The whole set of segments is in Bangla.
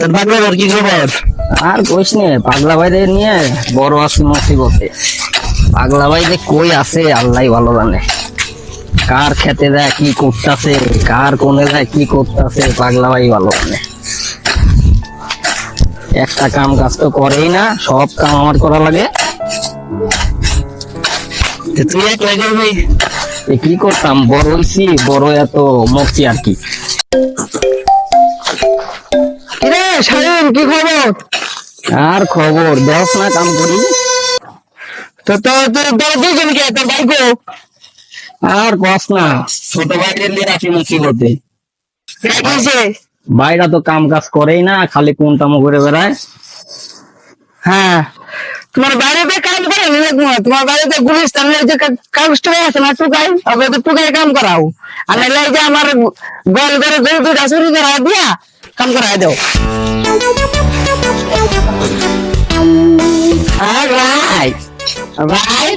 তোর পাগলাবার কি খবর? আর কইস নে, পাগলা ভাইদের নিয়ে বড় আছি মুসিবতে। পাগলা ভাই যে কই আছে আল্লাহ ভালো জানে। কার খেতে যায় কি করতেছে, কার কোনে যায় কি করতেছে, পাগলা ভাই ভালো জানে। একটা কাম কাজ তো করেই না, সব কাম আমার করা লাগে। তুই একলাই করবি? কি করতাম, বড় হইছি, বড় এত মরছি আর কি। কিরে শাহিন, কি খবর? আর খবর দেখ না, কাম করি। তো তোর দুজন কে, তোর ভাইকো? আর কস না, ছোট ভাইদের নিয়ে আছি মুসিবতে। ভাইরা তো কাম কাজ করেই না, খালি কোন কাম করে বেড়ায়। হ্যাঁ, তোমার বাড়িতে কাম করে তোমার বাড়িতে গুলিস্তানের যে কাগজটা আছে না, টুকাই ওকে তো টুকাই কাম করাও। আর নাইলে যে আমার গোল করে দুটা চুরি করা দিয়া কাম করাই দাও। ভাই ভাই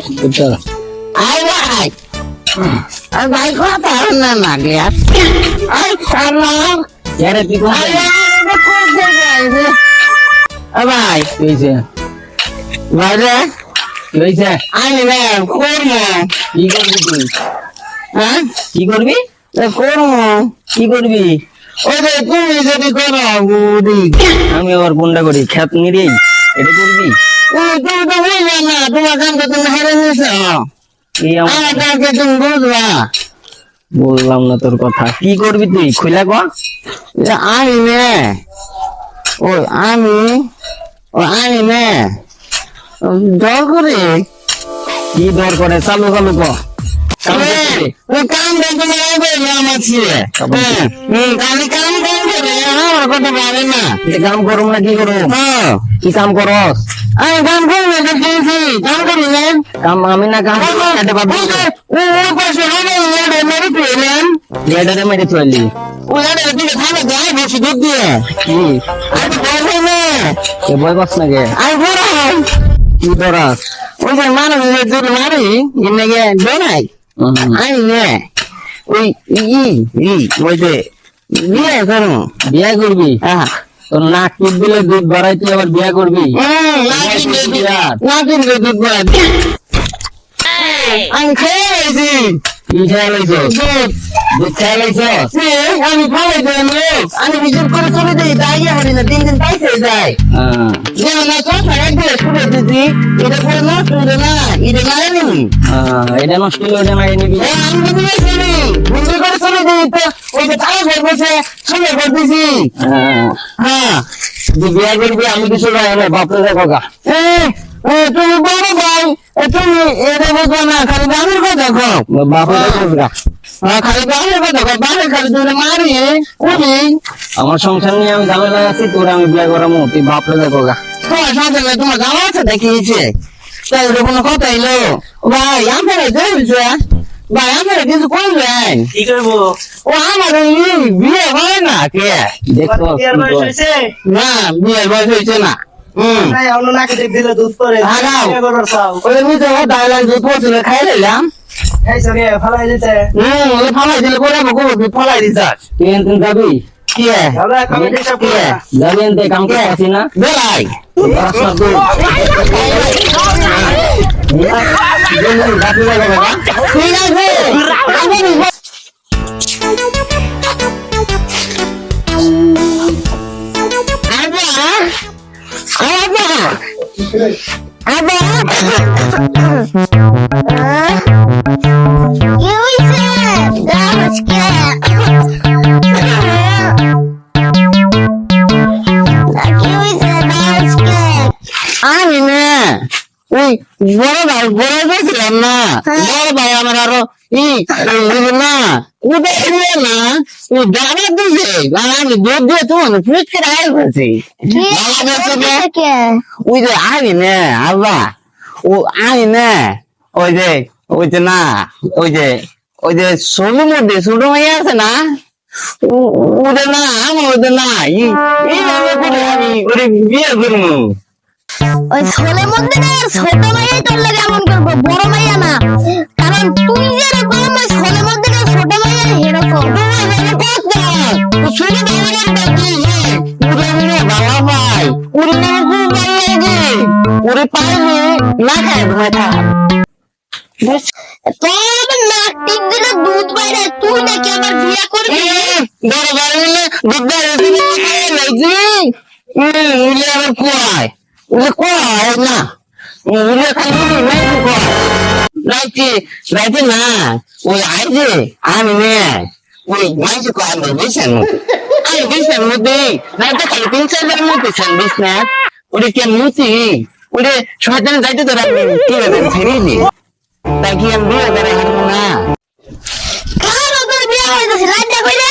আই ভাই আর ভাই কথা না লাগে আর আই সালাম যারে তুই কোন ভাই হইছে? ভাই রে কি হইছে? আমি না করবো। কি করবি তুই? হ্যাঁ কি করবি? করবো কি করবি? ওই যে তুমি যদি করো বুড়ি, আমি আবার কোনটা করি? খেত নিরেই এটা করবি? তুমি তো বুঝবে না, তোমার কামটা তুমি হেরে নিয়েছো। এই আমার কামকে তুমি বুঝবা। বললাম না তোর কথা। কি করবি তুই? খুইলা ক। আমি নে ওই আমি নে দর করে কি দর করে? চালু চালু ক। ওই কামটা তোমার আমার ছেলে আমি কাম করে আমার কথা পারে না। কাম করুম না কি করুম? হ্যাঁ কি কাম করস? আমি কাম করি না, দেখেছি কাম করি না। কাম আমি না কাম খেতে পারবো না। ওই পাশে মেরে পেলেন লেডারে মেরে চলি। ওই দিকে থামে যায় বসে দুধ দিয়ে কি আমি বলবো না এ বই পাস না গে? আমি বড়াই কি দরাস? ওই যে মানুষ দুধ মারি এনে বেড়াই আমি নে ওই ওই যে বিয়ে করো। বিয়া করবি? হ্যাঁ তোর নাক টিপ দিলে দুধ বাড়াই, তুই আবার বিয়া করবি? না কিনলে দুধ বাড়াই আমি খেয়ে গেছি কি খেয়াল হয়েছে? দুধ দুধ খেয়াল হয়েছে? আমি খাওয়াই দেয় লোক আমি হিসেব করে চলে যাই দাঁড়িয়ে হারি না 3 দিন পাইছে যায় যেমন না কথা একদিন শুনে দিছি এটা করে নষ্ট হলো না এটা না জানি এটা নষ্ট হলে ওটা মারিয়ে নিবি। আমি তো বুঝেছি বুঝে করে চলে যাই তো ওই যে তাই ঘর বসে শুনে করে দিছি। হ্যাঁ তুই বিয়া করবি, আমি কিছু ভাই না, বাপরে দেখো গা। তুমি বড় ভাই তুমি এটা বলবো না খালি বাবার কথা কো বাপরে দেখো গা। খালি বাবার কথা কো বাবার খালি তুমি মারি উনি আমার সংসার নিয়ে আমি ঝামেলা আছি, তোর আমি বিয়া করামো, তুই বাপরে দেখো গা। তোমার সাথে তোমার জামা আছে দেখিয়েছে তাই ওটা কোনো কথা এলো ভাই আমার দেখছে ভাই আমার কিছু করবেন কি করবো? ও আমার বিয়ে হয় না কে দেখতো বিয়ার বয়স হয়েছে? না বিয়ের বয়স হয়েছে না নাই, অন্য নাকে টিপ দিলে দুধ পরে। আগাও। বিয়ে করবার চাও? ওই নিচে ডাইলান যে পড়ছিল খাই নিলাম খাইছো কে? ফালাই দিতে? ওই ফালাই দিলে করে ফালাই দিছাস তুই এনতেন যাবি? কি দাদা, কমিটি সব করে না। যাবি এনতে, কাম করতে আসি না? বেলাই রাস্তা তুই। বাপরে দেখো গা। ঠিক আছে আমি না ওই বড় ভাই বড় বলছিলাম না বড় ভাই আমার আরো না ওদের না ওই দাদা দিছে আমি দুধ দিয়ে তোমার ফ্রিজ করে আয় করছি ওই যে আমি না আল্লাহ ও আমি না ওই যে না ওই যে ছোট মধ্যে ছোট মেয়ে আছে না ওদের না আমার ওদের না এইভাবে করে আমি ওরে বিয়ে করবো ওই ছোলের মধ্যে না ছোট মাইয়াই তোর লাগে এমন করবো, বড় মাইয়া না। কারণ তুই যেরকম ওই ছোলের মধ্যে না ছোট মাইয়া এরকম ছোট ঘুমাই থাক তোর নাক টিপ দিলে দুধ বাইরে, তুই নাকি আবার বিয়ে করবি? বড় বাড়ি হলে দুধ লাগছি উলে আবার কোয়ায় উলে কোয়ায় না উলে খালি নাই কোয়ায় রাইতে না ওই আইজে আমি নে ওই মাইজে কো আমি বিছার মধ্যে রাইতে খালি 3-4 বার মধ্যে ছান বিছনা ওরে কেন মুতি ওরে শয়তান যাইতে তো রাখবি কি রে ছেড়ে দি তাই কি আমি বিয়ে করে হারবো না কার তোর বিয়ে হইতাছে লাইটা কইরা?